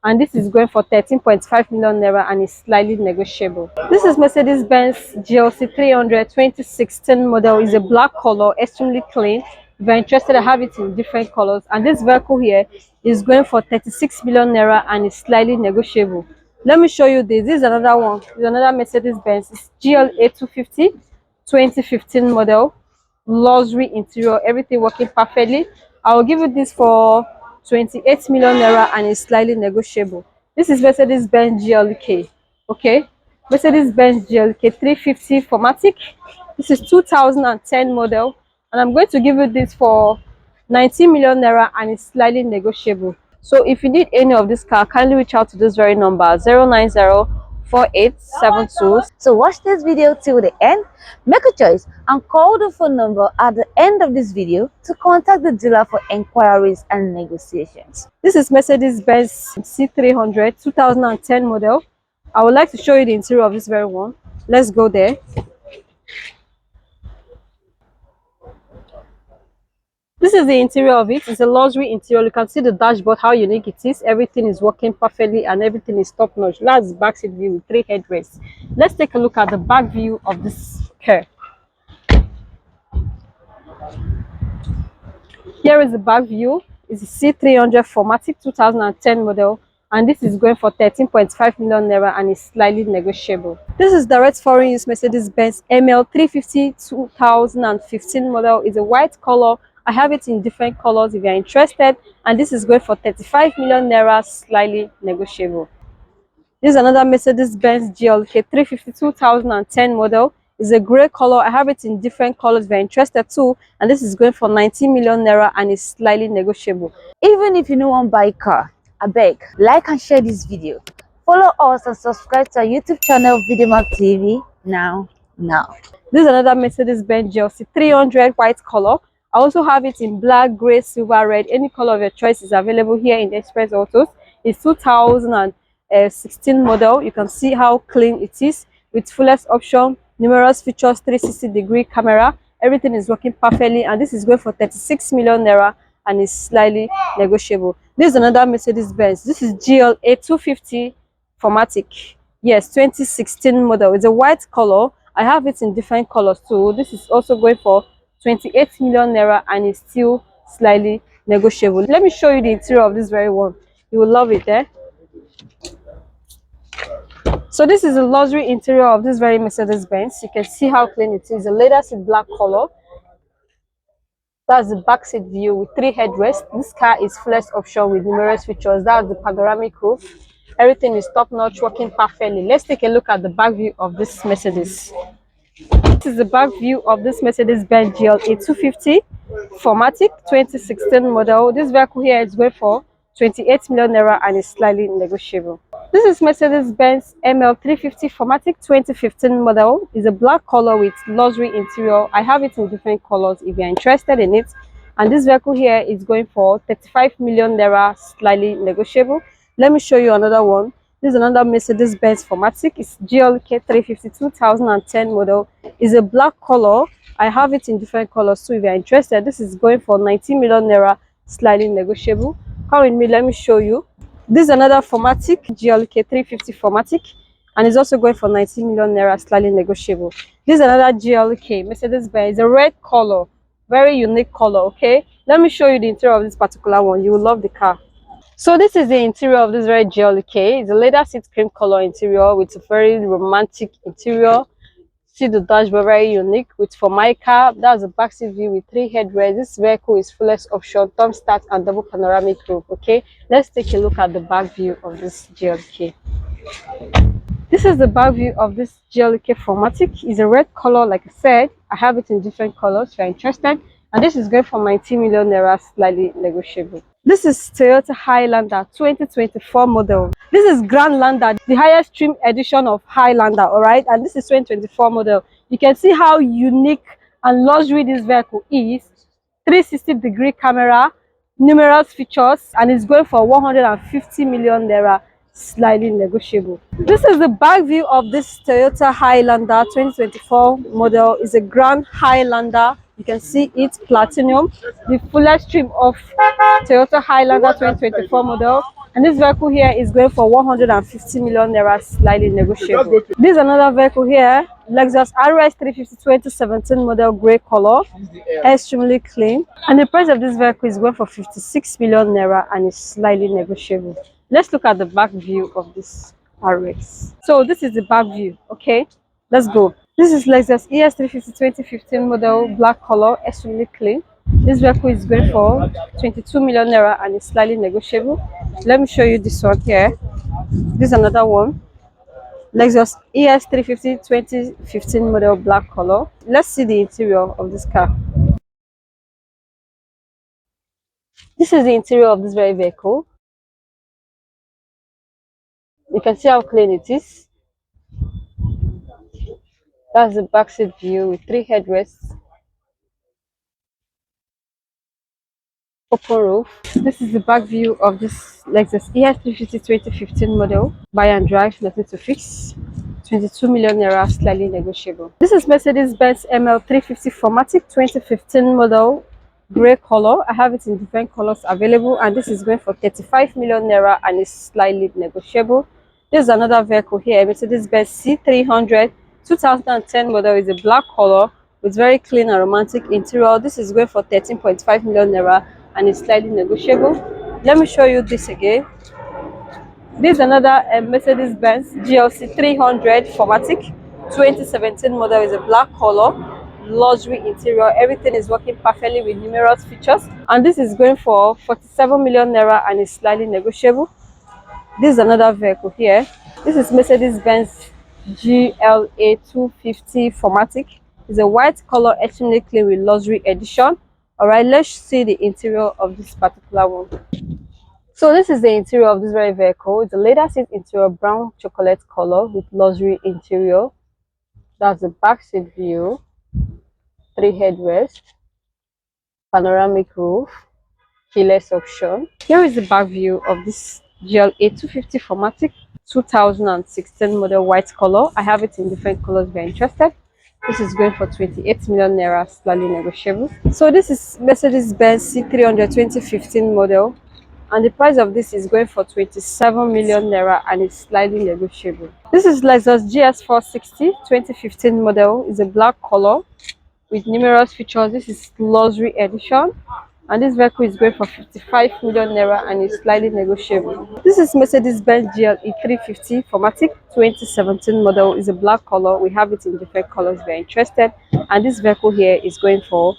and this is going for 13.5 million naira and is slightly negotiable. This is Mercedes-Benz GLC 300 2016 model. Is a black color, extremely clean. If you're interested, I have it in different colors, and this vehicle here is going for 36 million naira and is slightly negotiable. Let me show you this. This is another one. This is another Mercedes-Benz. It's GLA 250 2015 model, luxury interior, everything working perfectly. I will give you this for 28 million naira and is slightly negotiable. This is Mercedes-Benz GLK. Okay, Mercedes-Benz GLK 350 Formatic. This is 2010 model, and I'm going to give you this for 19 million naira and is slightly negotiable. So if you need any of this car, kindly reach out to this very number 0904872. So watch this video till the end, make a choice, and call the phone number at the end of this video to contact the dealer for inquiries and negotiations. This is Mercedes-Benz C300 2010 model. I would like to show you the interior of this very one. Let's go there. This is the interior of it. It's a luxury interior. You can see the dashboard, how unique it is. Everything is working perfectly and everything is top notch. That's the back seat view with 3 headrests. Let's take a look at the back view of this car. Here is the back view. It's a C300 Formatic 2010 model, and this is going for 13.5 million naira and is slightly negotiable. This is direct foreign use Mercedes-Benz ML 350 2015 model. Is a white color. I have it in different colors if you're interested, and this is going for 35 million naira, slightly negotiable. This is another Mercedes-Benz GLK 350 2010 model. Is a gray color. I have it in different colors if you're interested too, and this is going for 19 million naira and is slightly negotiable. Even if you don't want to buy a car, I beg, like and share this video. Follow us and subscribe to our YouTube channel, VideoMap TV now. This is another Mercedes-Benz GLC 300 white color. I also have it in black, gray, silver, red. Any color of your choice is available here in Express Autos. It's 2016 model. You can see how clean it is with fullest option, numerous features, 360-degree camera. Everything is working perfectly, and this is going for 36 million naira and is slightly negotiable. This is another Mercedes-Benz. This is GLA 250 Formatic. Yes, 2016 model. It's a white color. I have it in different colors too. This is also going for 28 million naira and is still slightly negotiable. Let me show you the interior of this very one. You will love it there. So this is the luxury interior of this very Mercedes-Benz. You can see how clean it is. A leather seat black color. That's the back seat view with 3 headrests. This car is fullest option with numerous features. That's the panoramic roof. Everything is top notch, working perfectly. Let's take a look at the back view of this Mercedes. This is the back view of this Mercedes-Benz GLA 250 Formatic 2016 model. This vehicle here is going for 28 million naira and is slightly negotiable. This is Mercedes-Benz ML 350 Formatic 2015 model. Is a black color with luxury interior. I have it in different colors if you're interested in it. And this vehicle here is going for 35 million naira, slightly negotiable. Let me show you another one. This is another Mercedes-Benz Formatic. It's GLK 350 2010 model. Is a black color. I have it in different colors too if you're interested. This is going for 19 million naira, slightly negotiable. Come with me, let me show you. This is another Formatic, GLK 350 Formatic, and it's also going for 19 million naira, slightly negotiable. This is another GLK Mercedes-Benz. A red color, very unique color. Okay, let me show you the interior of this particular one. You will love the car. So this is the interior of this very GLK. It's a leather seat cream color interior with a very romantic interior. See the dashboard, very unique with Formica. That's a back seat view with 3 headrests. This vehicle is fullest option, thumb start and double panoramic roof. Okay, let's take a look at the back view of this GLK. This is the back view of this GLK Formatic. It's a red color, like I said. I have it in different colors if you're interested. And this is going for 19 million naira, slightly negotiable. This is Toyota Highlander 2024 model. This is Grandlander, the highest trim edition of Highlander, all right? And this is 2024 model. You can see how unique and luxury this vehicle is. 360-degree camera, numerous features, and it's going for 150 million naira, slightly negotiable. This is the back view of this Toyota Highlander 2024 model. Is a Grand Highlander. You can see it platinum, the fullest trim of Toyota Highlander 2024 model. And this vehicle here is going for 150 million naira, slightly negotiable. This is another vehicle here, Lexus RX 350 2017 model, grey color, extremely clean. And the price of this vehicle is going for 56 million naira and is slightly negotiable. Let's look at the back view of this RX. So this is the back view. Okay, let's go. This is Lexus ES 350 2015 model, black color, extremely clean. This vehicle is going for 22 million naira and is slightly negotiable. Let me show you this one here. This is another one, Lexus ES 350 2015 model, black color. Let's see the interior of this car. This is the interior of this very vehicle. You can see how clean it is. That's the back seat view with 3 headrests, open roof. This is the back view of this Lexus ES 350 2015 model, buy and drive, nothing to fix. 22 million naira, slightly negotiable. This is Mercedes-Benz ML 350 Formatic 2015 model, grey color. I have it in different colors available, and this is going for 35 million naira and is slightly negotiable. There's another vehicle here, Mercedes-Benz C300 2010 model, is a black color with very clean and romantic interior. This is going for 13.5 million naira and is slightly negotiable. Let me show you this again. This is another Mercedes-Benz GLC 300 Formatic 2017 model, is a black color, luxury interior. Everything is working perfectly with numerous features, and this is going for 47 million naira and is slightly negotiable. This is another vehicle here. This is Mercedes-Benz GLA 250 Formatic. It's a white color, extremely clean with luxury edition. All right, let's see the interior of this particular one. So this is the interior of this very vehicle. It's a leather seat interior, brown chocolate color with luxury interior. That's the back seat view, 3 headrests, panoramic roof, keyless option. Here is the back view of this GLA 250 Formatic 2016 model, white color. I have it in different colors if you're interested. This is going for 28 million naira, slightly negotiable. So this is Mercedes-Benz C300 2015 model, and the price of this is going for 27 million naira and is slightly negotiable. This is Lexus GS 460 2015 model, is a black color with numerous features. This is luxury edition, and this vehicle is going for 55 million naira and is slightly negotiable. This is Mercedes-Benz GLE 350 Formatic 2017 model, is a black color. We have it in different colors if you're interested, and this vehicle here is going for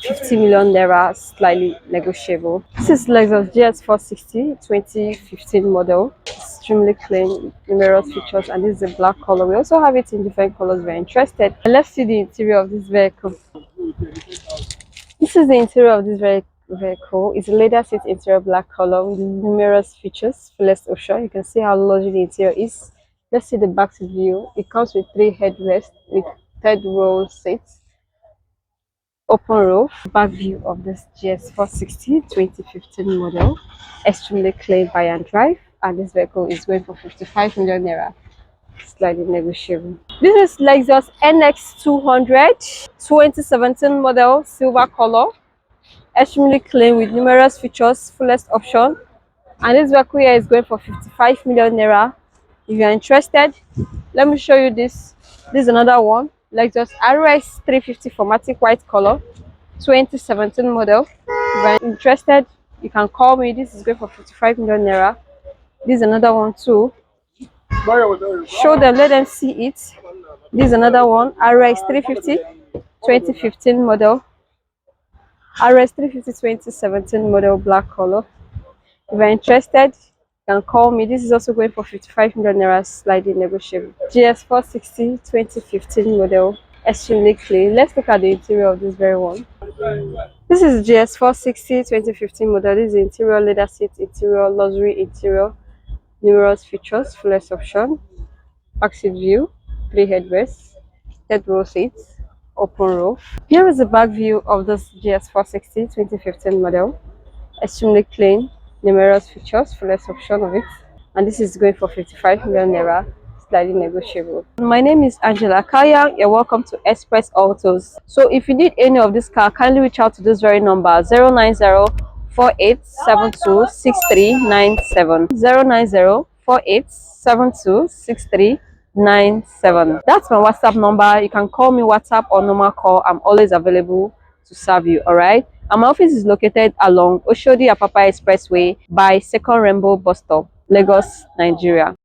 50 million naira, slightly negotiable. This is Lexus GS 460 2015 model, extremely clean, numerous features, and this is a black color. We also have it in different colors if you're interested. And let's see the interior of this vehicle. This is the interior of this vehicle. It's a leather seat interior, black color with numerous features, fullest option. You can see how luxury the interior is. Let's see the back seat view. It comes with 3 headrests with 3rd row seats, open roof. Back view of this GS 460 2015 model, extremely clean, buy and drive, and this vehicle is going for 55 million naira, slightly negotiable. This is Lexus NX 200 2017 model, silver color, extremely clean with numerous features, fullest option, and this vehicle here is going for 55 million naira. If you're interested, let me show you this. This is another one, Lexus RX 350 Formatic, white color, 2017 model. If you're interested, you can call me. This is going for 55 million naira. This is another one too. Show them, let them see it. This is another one, RX 350 2015 model, RX 350 2017 model, black color. If you're interested, you can call me. This is also going for 55 million naira, slightly negotiable. GS 460 2015 model, extremely clean. Let's look at the interior of this very one. This is GS 460 2015 model. This is the interior, leather seat interior, luxury interior, numerous features, fullest option, back seat view, 3 headrests, 3rd row seats, open roof. Here is the back view of this GS 460 2015 model, extremely clean, numerous features, fullest option of it, and this is going for 55 million naira, slightly negotiable. My name is Angela Kaya. You're welcome to Express Autos. So if you need any of this car, kindly reach out to this very number, 090 09048726397. 09048726397. That's my WhatsApp number. You can call me WhatsApp or normal call. I'm always available to serve you. All right. And my office is located along Oshodi Apapa Expressway by Second Rainbow Bus Stop, Lagos, Nigeria.